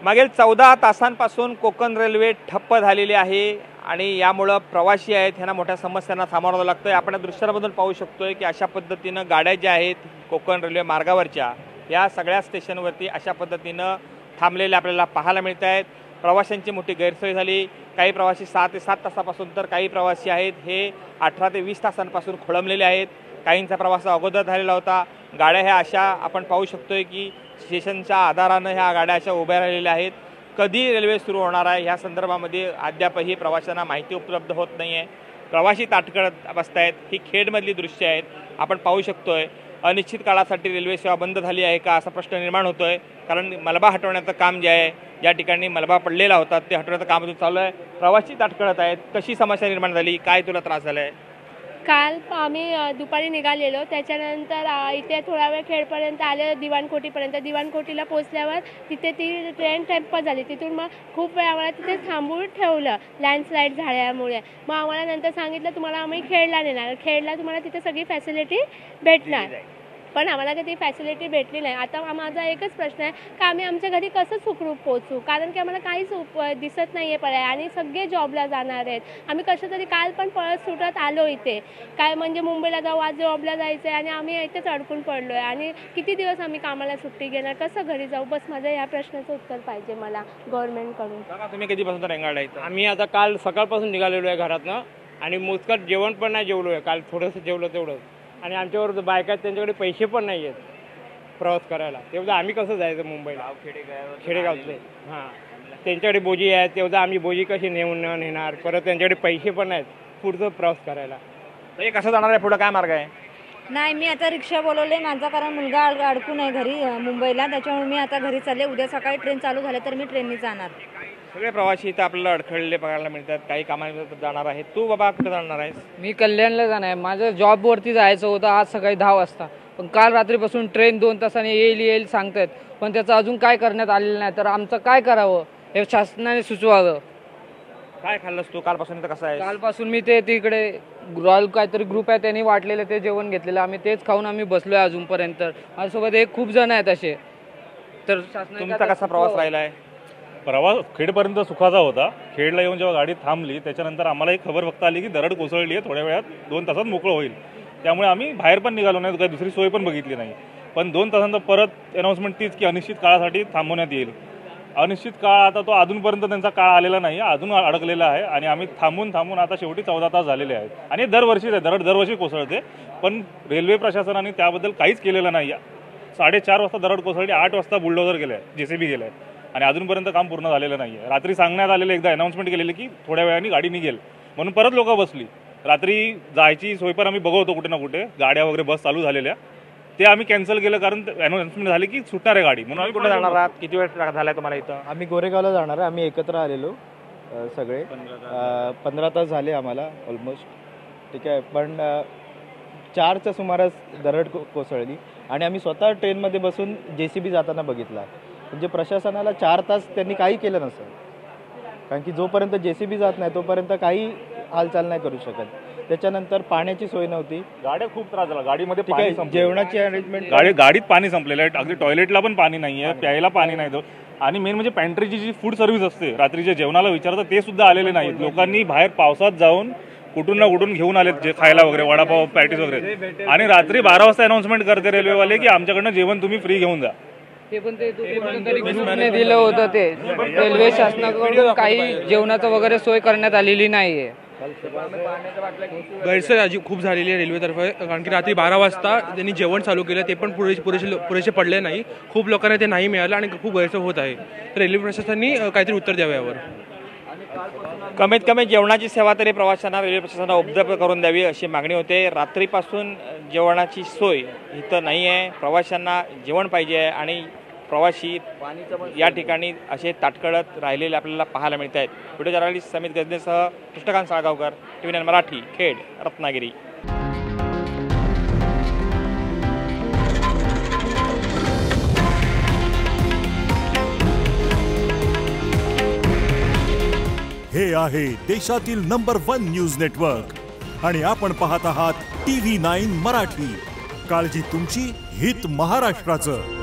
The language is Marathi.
मागील 14 तासांपासून कोकण रेल्वे ठप्प झालेली आहे आणि यामुळे प्रवासी आहेत ह्यांना मोठ्या समस्यांना सामोरं लागतंय। आपण दृश्यामधून पाहू शकतोय की अशा पद्धतीने गाड्या ज्या आहेत कोकण रेल्वे मार्गावरच्या या सगळ्या स्टेशनवरती अशा पद्धतीने थांबलेले आपल्याला पाहायला मिळत आहेत। प्रवाशांची मोठी गैरसोय झाली। काही प्रवासी 6 ते 7 तासापासून तर काही प्रवासी आहेत हे 18 ते 20 तासांपासून खोळंबलेले आहेत। काहींचा प्रवास अगोदर झालेला होता। गाड्या ह्या अशा आपण पाहू शकतोय की स्टेशनच्या आधाराने ह्या गाड्या अशा उभ्या राहिलेल्या आहेत। कधी रेल्वे सुरू होणार आहे या संदर्भामध्ये अद्यापही प्रवाशांना माहिती उपलब्ध होत नाही आहे। प्रवासी ताटकळत बसतायत। ही खेडमधली दृश्य आहेत आपण पाहू शकतोय। अनिश्चित काळासाठी रेल्वे सेवा बंद झाली आहे का असा प्रश्न निर्माण होतोय, कारण मलबा हटवण्याचं काम जे आहे या ठिकाणी मलबा पडलेला होता ते हटवण्याचं काम अजून चालू आहे। प्रवासी ताटकळत आहेत। कशी समस्या निर्माण झाली, काय तुला त्रास झालाय? काल आम्ही दुपारी निघालेलो, त्याच्यानंतर इथे थोडा वेळ खेडपर्यंत आले, दिवाणकोटीपर्यंत। दिवाणकोटीला पोहोचल्यावर तिथे ती ट्रेन ठप्प झाली। तिथून मग खूप वेळ आम्हाला तिथे थांबवून ठेवलं लँडस्लाईड झाल्यामुळे। मग आम्हाला नंतर सांगितलं तुम्हाला आम्ही खेडला नेणार, खेडला तुम्हाला तिथे सगळी फॅसिलिटी भेटणार, पण आम्हाला कधी फॅसिलिटी भेटली नाही। आता माझा एकच प्रश्न आहे की आम्ही आमच्या घरी कसं सुखरूप पोहोचू, कारण की आम्हाला काहीच दिसत नाही आहे पर्याय आणि सगळे जॉबला जाणार आहेत। आम्ही कसं तरी काल पण पळत सुटत आलो इथे, काय म्हणजे मुंबईला जाऊ, आज जॉबला जायचं आहे आणि आम्ही इथेच अडकून पडलो आहे। आणि किती दिवस आम्ही कामाला सुट्टी घेणार, कसं घरी जाऊ? बस माझं या प्रश्नाचं उत्तर पाहिजे मला गव्हर्नमेंटकडून। तुम्ही कधीपासून रेंगाळला आहे? आम्ही आता काल सकाळपासून निघालेलो आहे घरातनं आणि मोजकत जेवण पण नाही जेवलो आहे। काल थोडंसं जेवलं तेवढं, आणि आमच्यावर बायका त्यांच्याकडे पैसे पण नाही आहेत प्रवास करायला। तेवढं आम्ही कसं जायचं मुंबईला? खेडेगावचे हां, त्यांच्याकडे बोजी आहे, तेवढं आम्ही बोजी कशी नेणार? परत त्यांच्याकडे पैसे पण नाहीत पुढचं प्रवास करायला। हे कसं जाणार आहे पुढं, काय मार्ग आहे? नाही, मी आता रिक्षा बोलवले माझा, कारण मुलगा अडकून आहे घरी मुंबईला, त्याच्यामुळे मी आता घरी चालले। उद्या सकाळी ट्रेन चालू झाली तर मी ट्रेनने जाणार। सगळे प्रवासी इथं आपल्याला अडखळलेले बघायला मिळतात, काही कामानिमित्त जाणार आहेत। तू बाबा कुठे जाणार आहेस? मी कल्याणला जाणार आहे। माझं जॉबवरती जायचं होतं आज सकाळी 10 वाजता, पण काल रात्रीपासून ट्रेन 2 तासांनी येईल सांगतायत, पण त्याचं अजून काय करण्यात आलेलं नाही। तर आमचं काय करावं हे शासनाने सुचवावं। काय खाल्लंस तू कालपासून? इथं कसं आहे? कालपासून मी ते तिकडे रॉयल काहीतरी ग्रुप आहे त्यांनी वाटलेलं ते जेवण घेतलेलं, आम्ही तेच खाऊन आम्ही बसलोय अजूनपर्यंत। माझ्यासोबत एक खूप जण आहेत असे। तर तुमचा कसा प्रवास राहिला आहे? प्रवास खेडपर्यंत सुखाचा होता। खेडला येऊन जेव्हा गाडी थांबली त्याच्यानंतर आम्हाला एक खबर फक्त आली की दरड कोसळली आहे, थोड्या वेळात 2 तासात मोकळं होईल। त्यामुळे आम्ही बाहेर पण निघालो नाही, काही दुसरी सोय पण बघितली नाही। पण 2 तासांतर परत अनाऊन्समेंट तीच की अनिश्चित काळासाठी थांबवण्यात येईल। अनिश्चित काळ आता तो अजूनपर्यंत त्यांचा काळ आलेला नाही, अजून अडकलेला आहे आणि आम्ही थांबून आता शेवटी 14 तास झालेले आहेत। आणि दरवर्षीच आहे, दरवर्षी कोसळते, पण रेल्वे प्रशासनाने त्याबद्दल काहीच केलेलं नाही। 4:30 वाजता दरड कोसळली, 8 वाजता बुलडोझर गेले, JCB गेले आणि अजूनपर्यंत काम पूर्ण झालेलं नाही आहे। रात्री सांगण्यात आलेलं, एकदा अनाऊन्समेंट केलेली की थोड्या वेळाने गाडी निघेल म्हणून परत लोक बसली। रात्री जायची सोय पण आम्ही बघवतो कुठे ना कुठे, गाड्या वगैरे बस चालू झालेल्या, ते आम्ही कॅन्सल केलं कारण अनाऊन्समेंट झाली की सुटणार आहे गाडी म्हणून। आम्ही कुठे जाणार आहात? किती वेळ झाला तुम्हाला इथं? आम्ही गोरेगावला जाणार आहे। आम्ही एकत्र आलेलो सगळे 15 तास झाले आम्हाला ऑलमोस्ट, ठीक आहे। पण 4च्या सुमारास दरड कोसळली आणि आम्ही स्वतः ट्रेनमध्ये बसून JCB जाताना बघितला। म्हणजे प्रशासनाला 4 तास त्यांनी काही केलं नसेल, कारण की जोपर्यंत JCB जात नाही तोपर्यंत काही हालचाल नाही करू शकत। त्याच्यानंतर पाण्याची सोय नव्हती, गाड्या खूप त्रास झाला, गाडीमध्ये जेवणाची अरेंजमेंट, गाडीत पाणी संपलेलं आहे, अगदी टॉयलेटला पण पाणी नाही आहे, प्यायला पाणी नाही। आणि मेन म्हणजे पॅन्ट्रीची जी फूड सर्व्हिस असते रात्रीच्या जेवणाला विचारतात ते सुद्धा आलेले नाहीत। लोकांनी बाहेर पावसात जाऊन कुठून ना कुठून घेऊन आलेत जे खायला वगैरे, वडापाव पॅटीस वगैरे, आणि रात्री 12 वाजता अनाऊन्समेंट करते रेल्वेवाले की आमच्याकडनं जेवण तुम्ही फ्री घेऊन जा। ते पण ते ग्रुपने दिलं होतं, ते रेल्वे शासनाकडून काही जेवणाचं वगैरे सोय करण्यात आलेली नाहीये। गैरसोय खूप झालेली आहे रेल्वेतर्फे, कारण की रात्री 12 वाजता त्यांनी जेवण चालू केलं, ते पण पुरेसे पडले नाही। खूप लोकांना ते नाही मिळालं आणि खूप गैरसोय होत आहे। तर रेल्वे प्रशासनाने काहीतरी उत्तर द्यावं यावर। कमीत कमी जेवणाची सेवा तरी प्रवाशांना रेल्वे प्रशासनाने उपलब्ध करून द्यावी अशी मागणी होते। रात्रीपासून जेवणाची सोय इथं नाही आहे, प्रवाशांना जेवण पाहिजे आहे आणि प्रवासी या ठिकाणी असे ताटकळत राहिलेले आपल्याला पाहायला मिळत आहेत। व्हिडिओ जर्नलिस्ट समित गजनेसह कृष्णकांत साळगावकर, TV9 मराठी, खेड, रत्नागिरी। हे आहे देशातील नंबर 1 न्यूज नेटवर्क आणि आपण पाहत आहात TV9 मराठी। काळजी तुमची, हित महाराष्ट्राचं।